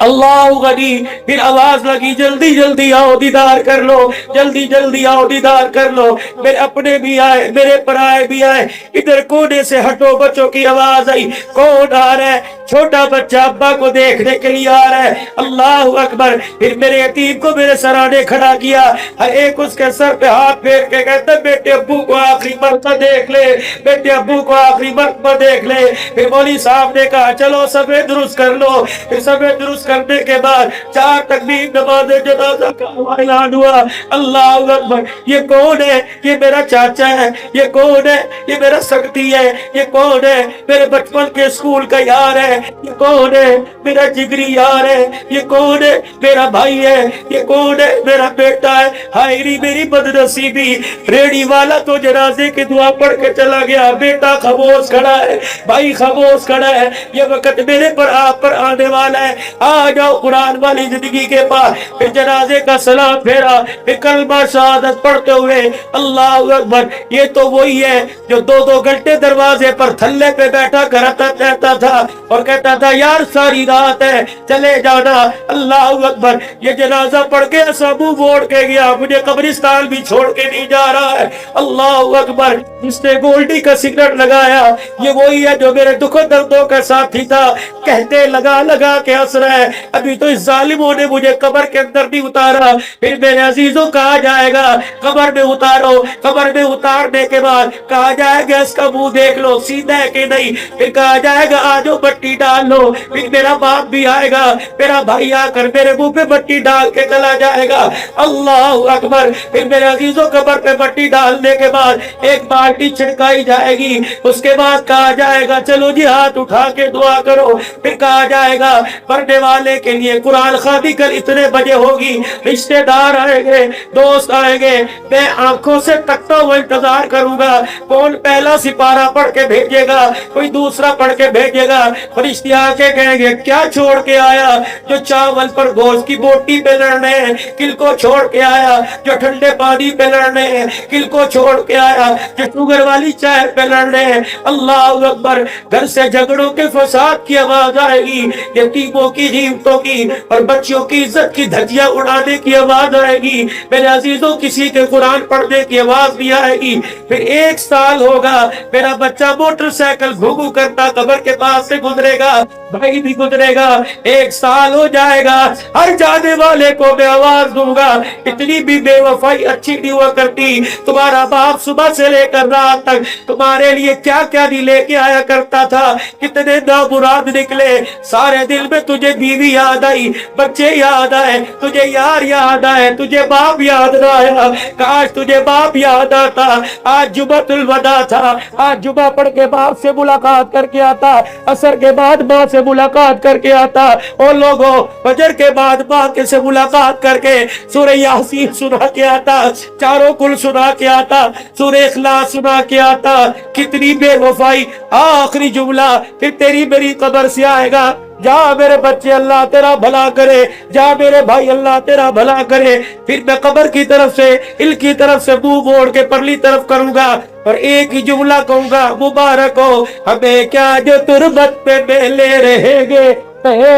اللہ غنی. پھر آواز لگی جلدی جلدی آؤ دیدار کر لو, جلدی جلدی آؤ دیدار کر لو. میرے اپنے بھی آئے, میرے پرائے بھی آئے. ادھر کونے سے ہٹو, بچوں کی آواز آئی. کون آ رہا ہے؟ چھوٹا بچہ ابا کو دیکھنے کے لیے آ رہا ہے. اللہ اکبر. پھر میرے یتیم کو میرے سرانے کھڑا کیا, ہر ایک اس کے سر پہ ہاتھ پھیر کے کہتا بیٹے ابو کو آخری مرتبہ دیکھ لے, بیٹے ابو کو آخری مرتبہ دیکھ لے. پھر مولوی صاحب نے کہا چلو سبے درست کر لو. پھر سبے درست کرنے کے بعد 4 تکبیر نماز جنازہ کا اعلان ہوا. اللہ اکبر. یہ کون ہے؟ یہ میرا چاچا ہے. یہ کون ہے؟ یہ میرا سکتی ہے. یہ کون ہے؟ میرے بچپن کے اسکول کا یار ہے. یہ کون ہے؟ میرا جگری یار ہے. یہ کون ہے؟ میرا بھائی ہے. یہ کون ہے؟ میرا بیٹا ہے. ہائری میری بدنصیبی, ریڑی والا تو جنازے کی دعا پڑھ کے چلا گیا, بیٹا خاموش کھڑا ہے, بھائی خاموش کھڑا ہے. یہ وقت میرے پر آپ پر آنے والا ہے. آ جاؤ قرآن والی زندگی کے پاس. پھر جنازے کا سلام پھیرا, پھر کلمہ شہادت پڑھتے ہوئے اللہ اکبر. یہ تو وہی ہے جو 2 گھنٹے دروازے پر تھلے پہ بیٹھا کرتا تھا اور کہتا تھا یار ساری رات ہے چلے جانا. اللہ اکبر. یہ جنازہ پڑھ کے ایسا منہ موڑ کے گیا, مجھے قبرستان بھی چھوڑ کے نہیں جا رہا ہے. اللہ اکبر. جس نے گولڈی کا سگریٹ لگایا یہ وہی ہے جو میرے دکھ و دردوں کا ساتھی تھا. کہتے لگا لگا کے ہنس رہا ہے, ابھی تو اس ظالموں نے مجھے قبر کے اندر نہیں اتارا. پھر میرے عزیزوں کہا جائے گا قبر میں اتارو. قبر میں اتارنے کے بعد کہا جائے گا اس کا منہ دیکھ لو سیدھا ہے کہ نہیں. پھر کہا جائے گا آجو مٹی ڈال لو. پھر میرا باپ بھی آئے گا, میرا بھائی آ کر میرے منہ پہ مٹی ڈال کے چلا جائے گا. اللہ اکبر. پھر میرے عزیزوں قبر پہ مٹی ڈالنے کے بعد ایک بالٹی چھڑکائی جائے گی. اس کے بعد کہا جائے گا چلو جی ہاتھ اٹھا کے دعا کرو. پھر کہا جائے گا مرنے والے کے لیے قرآن خوانی کل اتنے بجے ہوگی. رشتہ دار آئیں گے, دوست آئیں گے, میں آنکھوں سے تکتا ہوا انتظار کروں گا کون پہلا سپارہ پڑھ کے بھیجے گا, کوئی دوسرا پڑھ کے بھیجے گا. فرشتے آ کے کہیں گے کیا چھوڑ کے آیا؟ جو چاول پر گوشت کی بوٹی پہ لڑنے ہیں کل کو چھوڑ کے آیا, جو ٹھنڈے پانی پہ لڑنے ہیں کل کو چھوڑ کے آیا, جو شوگر والی چائے پہ لڑنے ہیں. اللہ اکبر. گھر سے جھگڑوں کے فساد کی آواز آئے گی, یتیموں کی غیبتوں کی اور بچوں کی عزت کی دھجیاں اڑانے کی آواز آئے گی. میرے عزیزوں کسی کے قرآن پڑھنے کی آواز بھی آئے گی. پھر 1 سال ہوگا, میرا بچہ موٹر سائیکل گھوگو کرتا قبر کے پاس سے گزرے گا, بھائی بھی گزرے گا. 1 سال ہو جائے گا, ہر جانے والے کو میں آواز دوں گا اتنی بھی بے وفائی اچھی نہیں ہوا کرتی. تمہارا باپ صبح سے لے کر رات تک تمہارے لیے کیا کیا نہیں لے کے آیا کرتا تھا, کتنے نامراد نکلے. سارے دل میں تجھے بیوی یاد آئی, بچے یاد آئے, تجھے یار یاد آئے, تجھے باپ یاد نہ آیا. کاش تجھے باپ یاد آتا. آج جمعۃ الوداع تھا, آج جمعہ پڑھ کے باپ سے ملاقات کر کے آتا, عصر کے بعد ماں سے ملاقات کر کے آتا. اور لوگوں فجر کے بعد ماں کے سے ملاقات کر کے سورہ یاسین سنا کے آتا, چاروں کل سنا کے آتا, سورہ اخلاص سنا کے آتا. کتنی بے وفائی. آخری جملہ پھر تیری میری قبر سے آئے گا, جا میرے بچے اللہ تیرا بھلا کرے, جا میرے بھائی اللہ تیرا بھلا کرے. پھر میں قبر کی طرف سے ان کی طرف سے منہ موڑ کے پرلی طرف کروں گا اور ایک ہی جملہ کہوں گا مبارک ہو ہمیں کیا جو تربت پہ میلے رہیں گے,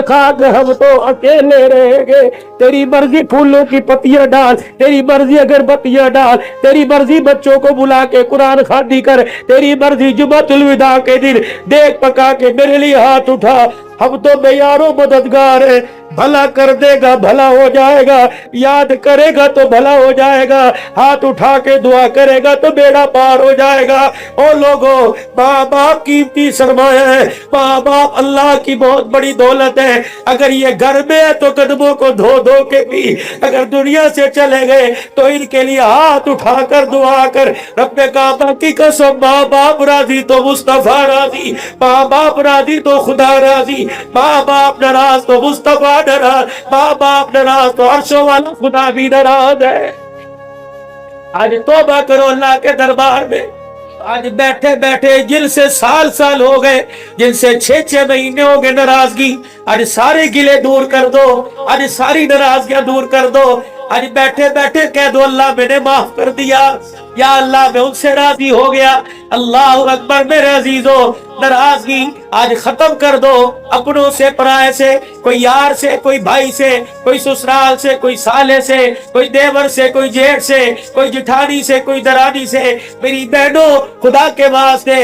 خاک ہم تو اکیلے رہیں گے. تیری مرضی پھولوں کی پتیاں ڈال, تیری مرضی اگر بتیاں ڈال, تیری مرضی بچوں کو بلا کے قرآن خوانی کر, تیری مرضی جمعۃ الوداع کے دن دیکھ پکا کے میرے لیے ہاتھ اٹھا. ہم تو معیاروں مددگار ہیں. بھلا کر دے گا بھلا ہو جائے گا, یاد کرے گا تو بھلا ہو جائے گا, ہاتھ اٹھا کے دعا کرے گا تو بیڑا پار ہو جائے گا. اور لوگوں ماں باپ قیمتی سرمایہ ہے, ماں باپ اللہ کی بہت بڑی دولت ہے. اگر یہ گھر میں ہے تو قدموں کو دھو دھو کے بھی, اگر دنیا سے چلے گئے تو ان کے لیے ہاتھ اٹھا کر دعا کر. رب کعبہ کی قسم ماں باپ راضی تو مصطفیٰ راضی, ماں باپ راضی تو خدا راضی, ماں باپ ناراض تو مصطفیٰ ناراض, ماں باپ ناراض تو عرشوں والا خدا بھی ناراض ہے. آج توبہ کرو اللہ کے دربار میں. آج بیٹھے بیٹھے جن سے سال ہو گئے, جن سے 6 مہینے ہو گئے ناراضگی, آج سارے گلے دور کر دو, آج ساری ناراضگیاں دور کر دو. آج بیٹھے بیٹھے کہہ دو اللہ میں نے معاف کر دیا, یا اللہ میں ان سے راضی ہو گیا۔ اللہ اکبر میرے عزیزو، ناراضگی آج ختم کر دو، اپنوں سے پرائے سے، کوئی یار سے، کوئی بھائی سے، کوئی سسرال سے، کوئی سالے سے، کوئی دیور سے، کوئی جیٹھ سے، کوئی جٹھانی سے، کوئی درانی سے۔ میری بہنوں خدا کے واسطے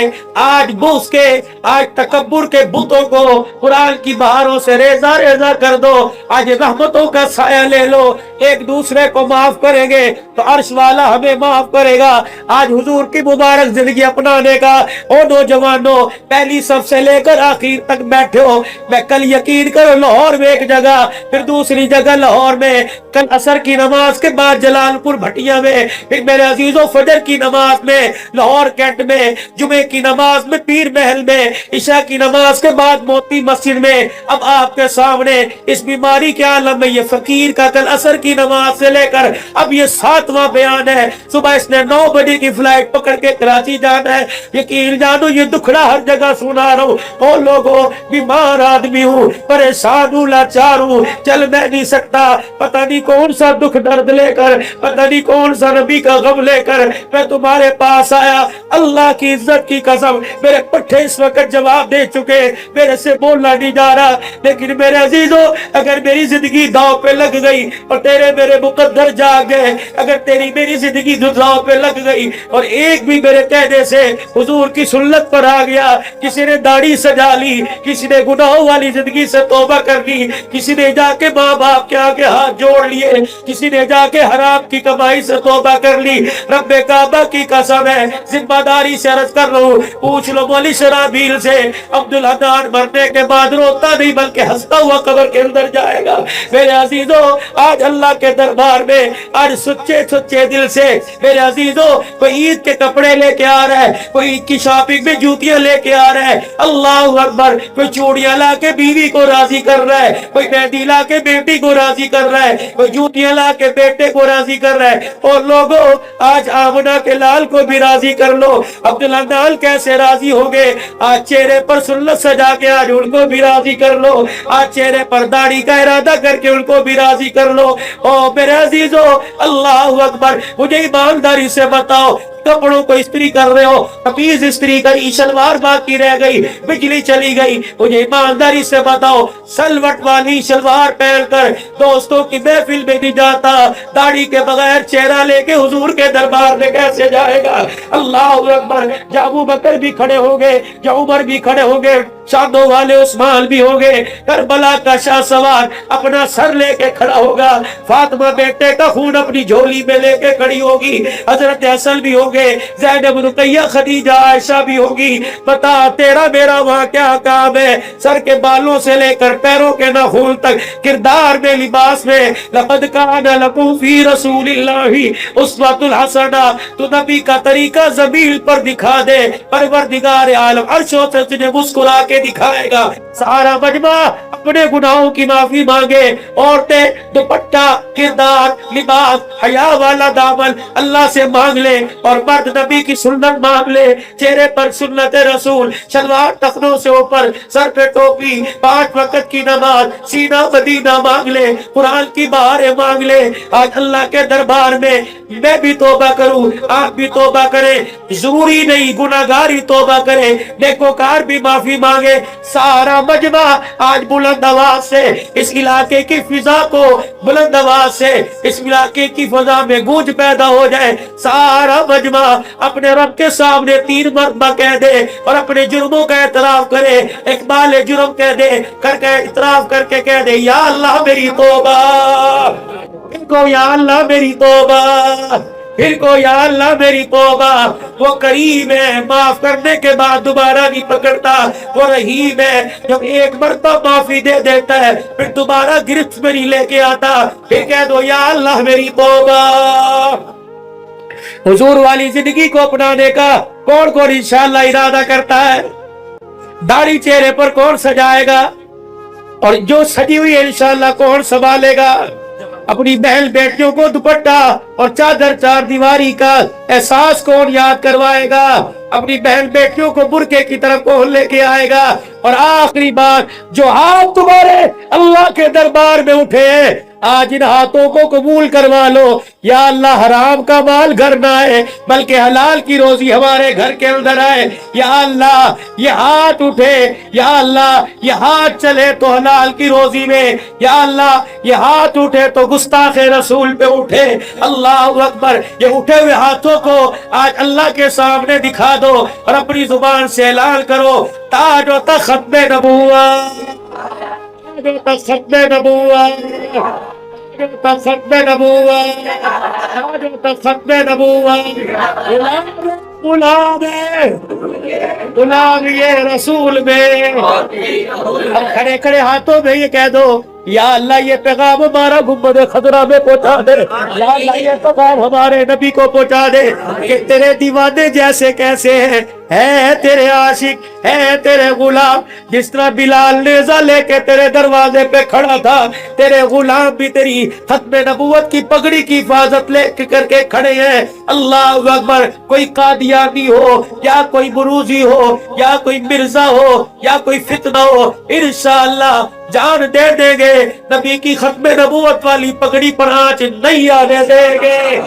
آج بغض کے، آج تکبر کے بتوں کو قرآن کی بہاروں سے ریزہ ریزہ کر دو، آج رحمتوں کا سایہ لے لو، ایک دوسرے کو معاف کریں گے تو عرش والا ہمیں معاف کرے گا۔ آج حضور کی مبارک زندگی اپنانے کا، او نوجوانوں پہلی صف سے لے کر آخر تک بیٹھے ہو، میں کل یقین کرو لاہور میں ایک جگہ، پھر دوسری جگہ لاہور میں، کل عصر کی نماز کے بعد جلال پور بھٹیا میں، پھر میرے عزیزوں فجر کی نماز میں لاہور کینٹ میں، جمعے کی نماز میں پیر محل میں، عشاء کی نماز کے بعد موتی مسجد میں۔ اب آپ کے سامنے اس بیماری کے عالم میں یہ فقیر کا کل عصر کی نماز سے لے کر اب یہ 7واں بیان ہے۔ صبح اس نے 9 بجے کی فلائٹ پکڑ کے کراچی جانا ہے۔ یقین جانو یہ دکھڑا ہر جگہ سنا رہا ہوں، او لوگوں بیمار آدمی ہوں، پریشان ہوں، لاچار ہوں، چل میں نہیں سکتا، پتہ نہیں کون سا دکھ درد لے کر، پتہ نہیں کون سا نبی کا غم لے کر میں تمہارے پاس آیا۔ اللہ کی عزت کی قسم میرے پٹھے اس وقت جواب دے چکے، میرے سے بولنا نہیں جا رہا، لیکن میرے عزیزوں اگر میری زندگی داؤ پہ لگ گئی اور تیرے میرے مقدر جاگ گئے، اگر تیری میری زندگی داؤ پہ لگ گئی اور ایک بھی میرے کہنے سے حضور کی سنت پر آ گیا، کسی نے داڑھی سجا لی، کسی نے گناہوں والی زندگی سے توبہ کر لی، کسی نے جا کے ماں باپ کے آگے ہاتھ جوڑ لیے، کسی نے جا کے حرام کی کمائی سے توبہ کر لی، رب کعبہ کی قسم ہے ذمہ داری سے عرض کر رہا ہوں، پوچھ لو مولی شرابیل سے، عبدالحنان مرنے کے بعد روتا نہیں بلکہ ہنستا ہوا قبر کے اندر جائے گا۔ میرے عزیزوں آج اللہ کے دربار میں آج سچے سچے دل سے میرے عزیزوں کوئی عید کے کپڑے لے کے آ رہا ہے، کوئی عید کی شاپنگ میں جوتیاں لے کے آ رہا ہے، اللہ اکبر، کوئی چوڑیاں لا کے بیوی کو راضی کر رہا ہے، کوئی مہندی لا کے بیٹی کو راضی کر رہا ہے، کوئی جوتیاں لا کے بیٹے کو راضی کر رہا ہے۔ اور لوگوں آج آمنہ کے لال کو بھی راضی کر لو، عبدالحنان کیسے راضی ہو گئے، آج چہرے پر سنت سجا کے آج ان کو بھی راضی کر لو، آج چہرے پر داڑھی کا ارادہ کر کے ان کو بھی راضی کر لو۔ او میرے عزیزو اللہ اکبر، مجھے ایمانداری سے بتاؤ کپڑوں کو استری کر رہے ہو، قمیض استری کری، شلوار باقی رہ گئی، بجلی چلی گئی، مجھے ایمانداری سے بتاؤ سلوٹ والی شلوار پہن کر دوستوں کی محفل میں نہیں جاتا، داڑھی کے بغیر چہرہ لے کے حضور کے دربار میں کیسے جائے گا؟ اللہ اکبر، جب ابو بکر بھی کھڑے ہو گئے، جب عمر بھی کھڑے ہو گئے، شادوں والے عثمان بھی ہو گئے، کربلا کا شاہ سوار اپنا سر لے کے کھڑا ہوگا، فاطمہ بیٹے کا خون اپنی جھولی میں لے کے کھڑی ہوگی، حضرت حسن بھی ہوگے، زینب رقیہ خدیجہ عائشہ بھی ہوگی۔ بتا تیرا میرا وہاں کیا کام ہے؟ سر کے بالوں سے لے کر پیروں کے ناخن تک، کردار میں، لباس میں، لقد کان لکم فی رسول اللہ اسوۃ الحسنہ، تو نبی کا طریقہ زمین پر دکھا دے، پروردگار عالم عرشوں سے تجھے مسکرا کے دکھائے گا۔ سارا مجمع اپنے گناہوں کی معافی مانگے، عورتیں دوپٹہ، کردار، لباس، حیا والا دامن اللہ سے مانگ لے، اور مرد نبی کی سنت مانگ لے، چہرے پر سنت رسول، شلوار ٹخنوں سے اوپر، سر پہ ٹوپی، 5 وقت کی نماز، سینہ مدینہ مانگ لے، قرآن کی بہاریں مانگ لے۔ آج اللہ کے دربار میں میں بھی توبہ کروں، آپ بھی توبہ کریں، ضروری نہیں گناہگاری توبہ کرے، نیکوکار بھی معافی مانگے۔ سارا مجمع آج بلند آواز سے اس علاقے کی فضا کو، بلند آواز سے اس علاقے کی فضا میں گونج پیدا ہو جائے، سارا مجمع اپنے رب کے سامنے 3 مرتبہ کہہ دے اور اپنے جرموں کا اعتراف کرے، اقبال جرم کہہ دے، کر کے اعتراف کر کے کہہ دے یا اللہ میری توبہ، ان کو یا اللہ میری توبہ، پھر کو یا اللہ میری توبہ۔ وہ کریم ہے، معاف کرنے کے بعد دوبارہ نہیں پکڑتا، وہ رحیم ہے، جب ایک مرتبہ معافی دے دیتا ہے پھر دوبارہ گرفت میں نہیں لے کے آتا، پھر کہہ دو یا اللہ میری توبہ۔ حضور والی زندگی کو اپنانے کا کون کون انشاءاللہ ارادہ کرتا ہے؟ داڑھی چہرے پر کون سجائے گا؟ اور جو سجی ہوئی ہے انشاءاللہ کون سنبھالے گا؟ اپنی بہن بیٹیوں کو دوپٹہ اور چادر چار دیواری کا احساس کون یاد کروائے گا؟ اپنی بہن بیٹیوں کو برقعے کی طرف کون لے کے آئے گا؟ اور آخری بات، جو ہاتھ تمہارے اللہ کے دربار میں اٹھے ہیں آج ان ہاتھوں کو قبول کروا لو۔ یا اللہ حرام کا مال گھر نہ آئے بلکہ حلال کی روزی ہمارے گھر کے اندر آئے۔ یا اللہ یہ ہاتھ اٹھے، یا اللہ یہ ہاتھ چلے تو حلال کی روزی میں، یا اللہ یہ ہاتھ اٹھے تو گستاخ رسول پہ اٹھے۔ اللہ اکبر۔ یہ اٹھے ہوئے ہاتھوں کو آج اللہ کے سامنے دکھا دو اور اپنی زبان سے اعلان کرو، تاج و تخت نبوت، تاج و تخت نبوت، تخت نبوت، تخت نبوت، غلام غلام یہ رسول میں۔ اب کھڑے کھڑے ہاتھوں میں یہ کہہ دو، یا اللہ یہ پیغام ہمارا گنبد خضرا میں پہنچا دے، یا اللہ یہ پیغام ہمارے نبی کو پہنچا دے کہ تیرے دیوانے جیسے کیسے ہیں، ہے تیرے عاشق، ہے تیرے غلام۔ جس طرح بلال نیزہ لے کے تیرے دروازے پہ کھڑا تھا، تیرے غلام بھی تیری ختم نبوت کی پگڑی کی حفاظت لے کر کے کھڑے ہیں۔ اللہ اکبر۔ کوئی قادیانی ہو یا کوئی بروزی ہو یا کوئی مرزا ہو یا کوئی فتنہ ہو، انشاءاللہ جان دے دیں گے، نبی کی ختم نبوت والی پگڑی پر آنچ نہیں آنے دیں گے۔